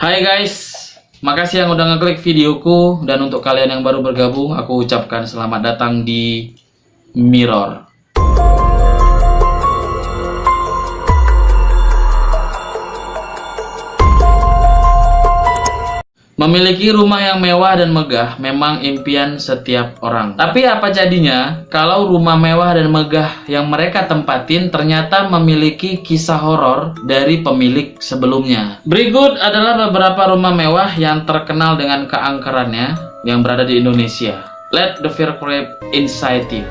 Hai guys, makasih yang udah ngeklik videoku. Dan untuk kalian yang baru bergabung, aku ucapkan selamat datang di Mirror. Memiliki rumah yang mewah dan megah memang impian setiap orang. Tapi apa jadinya kalau rumah mewah dan megah yang mereka tempatin ternyata memiliki kisah horor dari pemilik sebelumnya? Berikut adalah beberapa rumah mewah yang terkenal dengan keangkerannya yang berada di Indonesia. Let the fear creep inside you.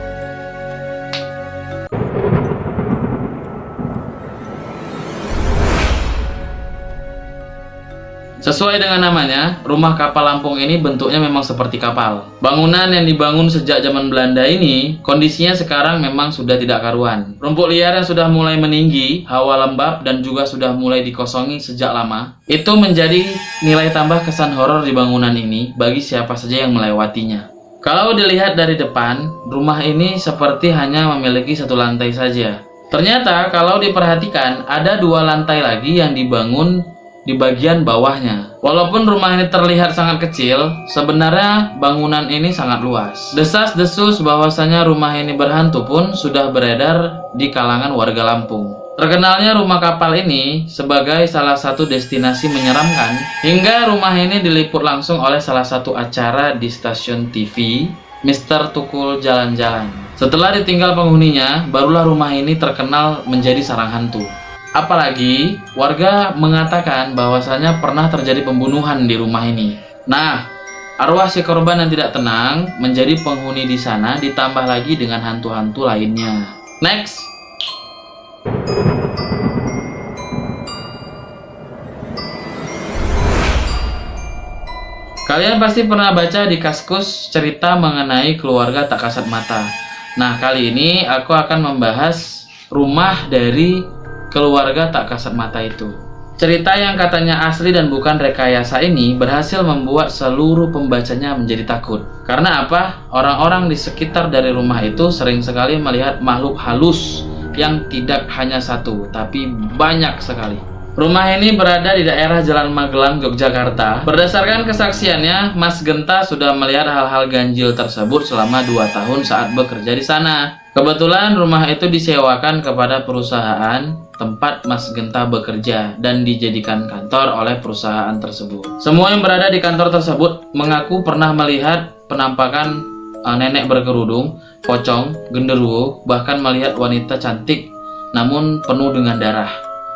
Sesuai dengan namanya, rumah kapal Lampung ini bentuknya memang seperti kapal. Bangunan yang dibangun sejak zaman Belanda ini, kondisinya sekarang memang sudah tidak karuan. Rumput liar yang sudah mulai meninggi, hawa lembab, dan juga sudah mulai dikosongi sejak lama. Itu menjadi nilai tambah kesan horor di bangunan ini bagi siapa saja yang melewatinya. Kalau dilihat dari depan, rumah ini seperti hanya memiliki satu lantai saja. Ternyata kalau diperhatikan, ada dua lantai lagi yang dibangun di bagian bawahnya. Walaupun rumah ini terlihat sangat kecil, sebenarnya bangunan ini sangat luas. Desas-desus bahwasanya rumah ini berhantu pun sudah beredar di kalangan warga Lampung. Terkenalnya rumah kapal ini sebagai salah satu destinasi menyeramkan, hingga rumah ini diliput langsung oleh salah satu acara di stasiun TV, Mr. Tukul Jalan-Jalan. Setelah ditinggal penghuninya, barulah rumah ini terkenal menjadi sarang hantu. Apalagi warga mengatakan bahwasanya pernah terjadi pembunuhan di rumah ini. Nah, arwah si korban yang tidak tenang menjadi penghuni di sana, ditambah lagi dengan hantu-hantu lainnya. Next. Kalian pasti pernah baca di Kaskus cerita mengenai keluarga tak kasat mata. Nah, kali ini aku akan membahas rumah dari keluarga tak kasat mata itu. Cerita yang katanya asli dan bukan rekayasa ini berhasil membuat seluruh pembacanya menjadi takut. Karena apa? Orang-orang di sekitar dari rumah itu sering sekali melihat makhluk halus yang tidak hanya satu, tapi banyak sekali. Rumah ini berada di daerah Jalan Magelang, Yogyakarta. Berdasarkan kesaksiannya, Mas Genta sudah melihat hal-hal ganjil tersebut selama 2 tahun saat bekerja di sana. Kebetulan rumah itu disewakan kepada perusahaan tempat Mas Genta bekerja dan dijadikan kantor oleh perusahaan tersebut. Semua yang berada di kantor tersebut mengaku pernah melihat penampakan nenek berkerudung, pocong, genderuwo, bahkan melihat wanita cantik namun penuh dengan darah.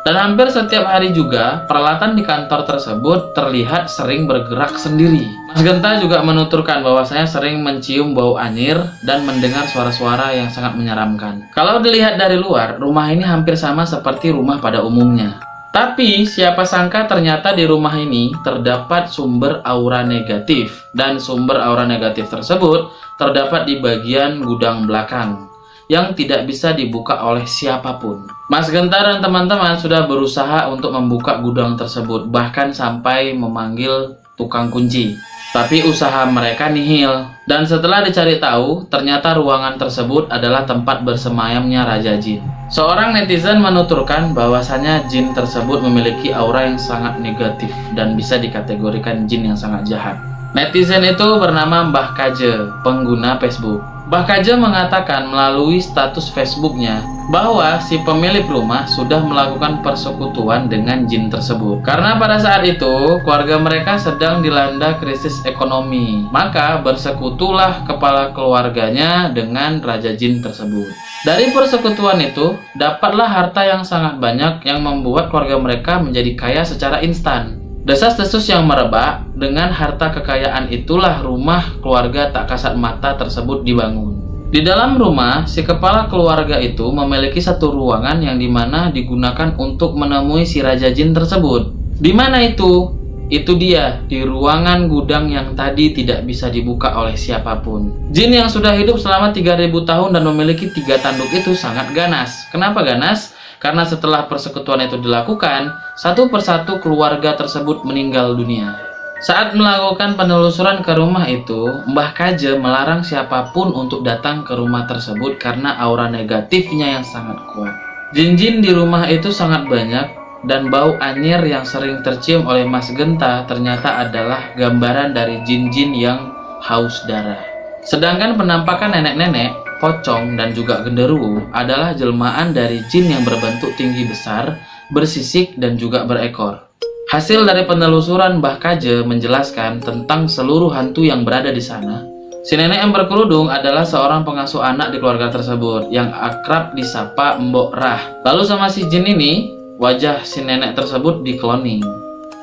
Dan hampir setiap hari juga peralatan di kantor tersebut terlihat sering bergerak sendiri. Mas Genta juga menuturkan bahwasanya sering mencium bau anyir dan mendengar suara-suara yang sangat menyeramkan. Kalau dilihat dari luar, rumah ini hampir sama seperti rumah pada umumnya. Tapi siapa sangka ternyata di rumah ini terdapat sumber aura negatif. Dan sumber aura negatif tersebut terdapat di bagian gudang belakang yang tidak bisa dibuka oleh siapapun. Mas Genta dan teman-teman sudah berusaha untuk membuka gudang tersebut, bahkan sampai memanggil tukang kunci. Tapi usaha mereka nihil. Dan setelah dicari tahu, ternyata ruangan tersebut adalah tempat bersemayamnya Raja Jin. Seorang netizen menuturkan bahwasanya jin tersebut memiliki aura yang sangat negatif dan bisa dikategorikan jin yang sangat jahat. Netizen itu bernama Mbah Kaje, pengguna Facebook. Mbah Kaje mengatakan melalui status Facebooknya bahwa si pemilik rumah sudah melakukan persekutuan dengan jin tersebut. Karena pada saat itu keluarga mereka sedang dilanda krisis ekonomi, maka bersekutulah kepala keluarganya dengan Raja Jin tersebut. Dari persekutuan itu dapatlah harta yang sangat banyak yang membuat keluarga mereka menjadi kaya secara instan. Desas-desus yang merebak, dengan harta kekayaan itulah rumah keluarga tak kasat mata tersebut dibangun. Di dalam rumah, si kepala keluarga itu memiliki satu ruangan yang dimana digunakan untuk menemui si Raja Jin tersebut. Di mana itu? Itu dia, di ruangan gudang yang tadi tidak bisa dibuka oleh siapapun. Jin yang sudah hidup selama 3000 tahun dan memiliki 3 tanduk itu sangat ganas. Kenapa ganas? Karena setelah persekutuan itu dilakukan, satu persatu keluarga tersebut meninggal dunia. Saat melakukan penelusuran ke rumah itu, Mbah Kaje melarang siapapun untuk datang ke rumah tersebut karena aura negatifnya yang sangat kuat. Jin-jin di rumah itu sangat banyak dan bau anyir yang sering tercium oleh Mas Genta ternyata adalah gambaran dari jin-jin yang haus darah. Sedangkan penampakan nenek-nenek, pocong, dan juga genderuwo adalah jelmaan dari jin yang berbentuk tinggi besar, bersisik, dan juga berekor. Hasil dari penelusuran Mbah Kaje menjelaskan tentang seluruh hantu yang berada di sana. Si nenek yang berkerudung adalah seorang pengasuh anak di keluarga tersebut yang akrab disapa Mbok Rah. Lalu sama si jin ini, wajah si nenek tersebut dikloning.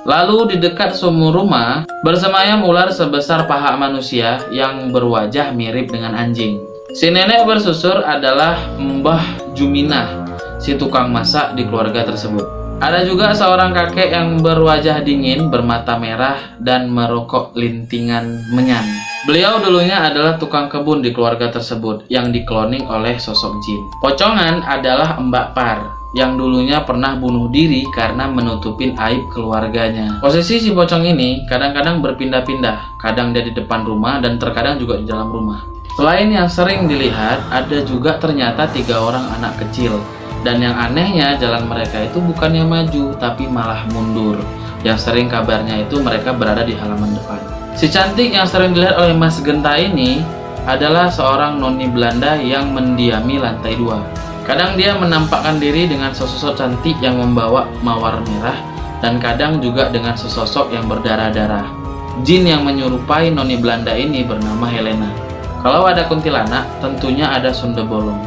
Lalu di dekat sumur rumah bersemayam ular sebesar paha manusia yang berwajah mirip dengan anjing. Si nenek bersusur adalah Mbah Juminah, si tukang masak di keluarga tersebut. Ada juga seorang kakek yang berwajah dingin, bermata merah, dan merokok lintingan menyan. Beliau dulunya adalah tukang kebun di keluarga tersebut yang dikloning oleh sosok jin. Pocongan adalah Mbak Par yang dulunya pernah bunuh diri karena menutupin aib keluarganya. Posisi si pocong ini kadang-kadang berpindah-pindah, kadang dia di depan rumah dan terkadang juga di dalam rumah. Selain yang sering dilihat, ada juga ternyata 3 orang anak kecil. Dan yang anehnya, jalan mereka itu bukannya maju, tapi malah mundur. Yang sering kabarnya itu mereka berada di halaman depan. Si cantik yang sering dilihat oleh Mas Genta ini adalah seorang noni Belanda yang mendiami lantai 2. Kadang dia menampakkan diri dengan sesosok cantik yang membawa mawar merah, dan kadang juga dengan sesosok yang berdarah-darah. Jin yang menyerupai noni Belanda ini bernama Helena. Kalau ada kuntilanak, tentunya ada sundel bolong.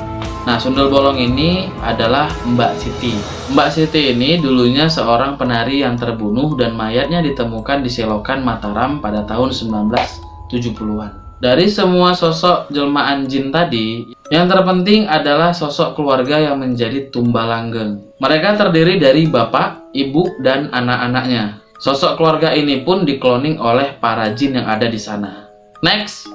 Nah, sundel bolong ini adalah Mbak Siti. Mbak Siti ini dulunya seorang penari yang terbunuh dan mayatnya ditemukan di Selokan, Mataram pada tahun 1970-an. Dari semua sosok jelmaan jin tadi, yang terpenting adalah sosok keluarga yang menjadi tumbal langgeng. Mereka terdiri dari bapak, ibu, dan anak-anaknya. Sosok keluarga ini pun dikloning oleh para jin yang ada di sana. Next!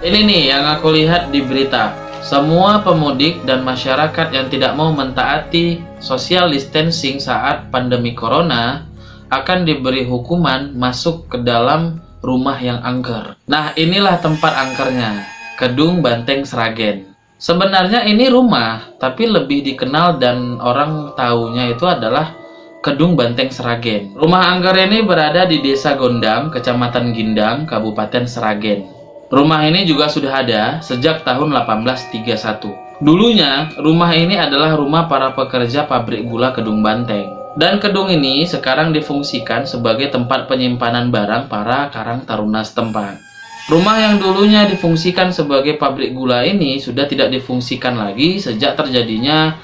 Ini nih yang aku lihat di berita. Semua pemudik dan masyarakat yang tidak mau mentaati social distancing saat pandemi corona akan diberi hukuman masuk ke dalam rumah yang angker. Nah, inilah tempat angkernya, Kedung Banteng Sragen. Sebenarnya ini rumah, tapi lebih dikenal dan orang taunya itu adalah Kedung Banteng Sragen. Rumah angker ini berada di Desa Gondang, Kecamatan Gindang, Kabupaten Sragen. Rumah ini juga sudah ada sejak tahun 1831. Dulunya, rumah ini adalah rumah para pekerja pabrik gula Kedung Banteng. Dan kedung ini sekarang difungsikan sebagai tempat penyimpanan barang para karang taruna setempat. Rumah yang dulunya difungsikan sebagai pabrik gula ini sudah tidak difungsikan lagi sejak terjadinya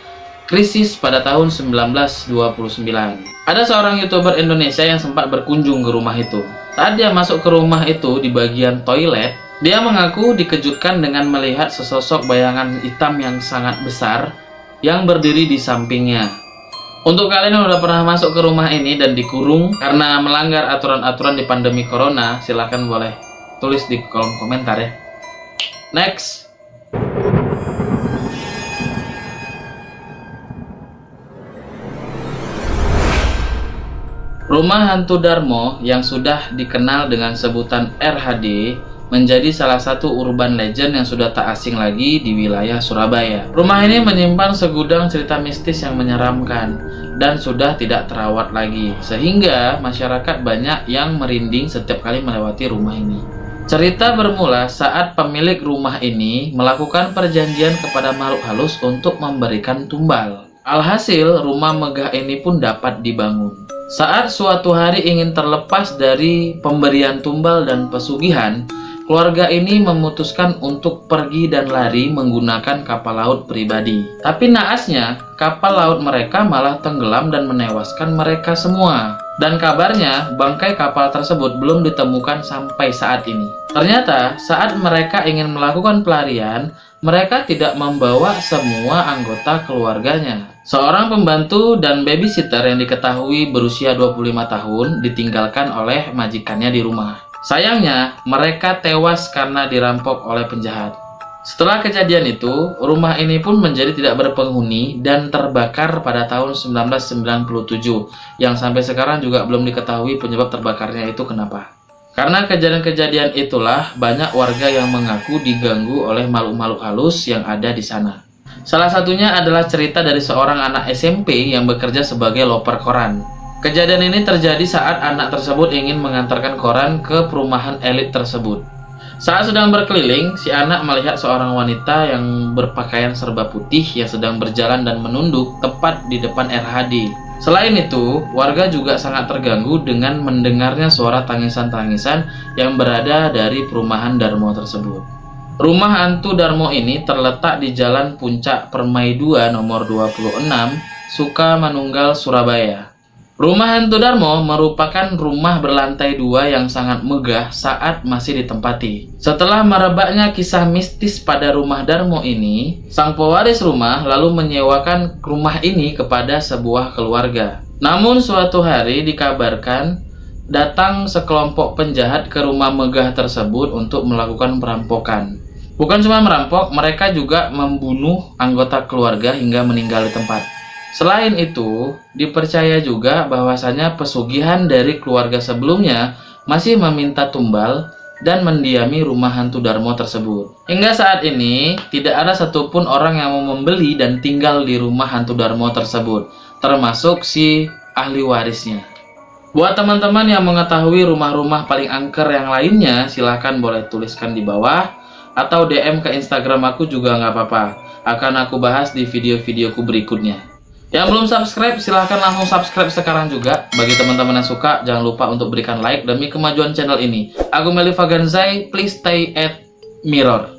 krisis pada tahun 1929. Ada seorang YouTuber Indonesia yang sempat berkunjung ke rumah itu. Saat dia masuk ke rumah itu di bagian toilet, dia mengaku dikejutkan dengan melihat sesosok bayangan hitam yang sangat besar yang berdiri di sampingnya. Untuk kalian yang udah pernah masuk ke rumah ini dan dikurung karena melanggar aturan-aturan di pandemi corona, silahkan boleh tulis di kolom komentar ya. Next. Rumah hantu Darmo yang sudah dikenal dengan sebutan RHD menjadi salah satu urban legend yang sudah tak asing lagi di wilayah Surabaya. Rumah ini menyimpan segudang cerita mistis yang menyeramkan dan sudah tidak terawat lagi, sehingga masyarakat banyak yang merinding setiap kali melewati rumah ini. Cerita bermula saat pemilik rumah ini melakukan perjanjian kepada makhluk halus untuk memberikan tumbal. Alhasil, rumah megah ini pun dapat dibangun. Saat suatu hari ingin terlepas dari pemberian tumbal dan pesugihan, keluarga ini memutuskan untuk pergi dan lari menggunakan kapal laut pribadi. Tapi naasnya, kapal laut mereka malah tenggelam dan menewaskan mereka semua. Dan kabarnya, bangkai kapal tersebut belum ditemukan sampai saat ini. Ternyata, saat mereka ingin melakukan pelarian, mereka tidak membawa semua anggota keluarganya. Seorang pembantu dan babysitter yang diketahui berusia 25 tahun ditinggalkan oleh majikannya di rumah. Sayangnya, mereka tewas karena dirampok oleh penjahat. Setelah kejadian itu, rumah ini pun menjadi tidak berpenghuni dan terbakar pada tahun 1997, yang sampai sekarang juga belum diketahui penyebab terbakarnya itu kenapa. Karena kejadian-kejadian itulah banyak warga yang mengaku diganggu oleh makhluk-makhluk halus yang ada di sana. Salah satunya adalah cerita dari seorang anak SMP yang bekerja sebagai loper koran. Kejadian ini terjadi saat anak tersebut ingin mengantarkan koran ke perumahan elit tersebut. Saat sedang berkeliling, si anak melihat seorang wanita yang berpakaian serba putih yang sedang berjalan dan menunduk tepat di depan RHD. Selain itu, warga juga sangat terganggu dengan mendengarnya suara tangisan-tangisan yang berada dari perumahan Darmo tersebut. Rumah hantu Darmo ini terletak di Jalan Puncak Permai 2 nomor 26, Sukamanunggal, Surabaya. Rumah hantu Darmo merupakan rumah berlantai 2 yang sangat megah saat masih ditempati. Setelah merebaknya kisah mistis pada rumah Darmo ini, sang pewaris rumah lalu menyewakan rumah ini kepada sebuah keluarga. Namun suatu hari dikabarkan datang sekelompok penjahat ke rumah megah tersebut untuk melakukan perampokan. Bukan cuma merampok, mereka juga membunuh anggota keluarga hingga meninggal di tempat. Selain itu, dipercaya juga bahwasanya pesugihan dari keluarga sebelumnya masih meminta tumbal dan mendiami rumah hantu Darmo tersebut. Hingga saat ini, tidak ada satupun orang yang mau membeli dan tinggal di rumah hantu Darmo tersebut, termasuk si ahli warisnya. Buat teman-teman yang mengetahui rumah-rumah paling angker yang lainnya, silahkan boleh tuliskan di bawah, atau DM ke Instagram aku juga nggak apa-apa. Akan aku bahas di video-videoku berikutnya. Yang belum subscribe, silahkan langsung subscribe sekarang juga. Bagi teman-teman yang suka, jangan lupa untuk berikan like demi kemajuan channel ini. Aku Melly Faganzai, please stay at mirror.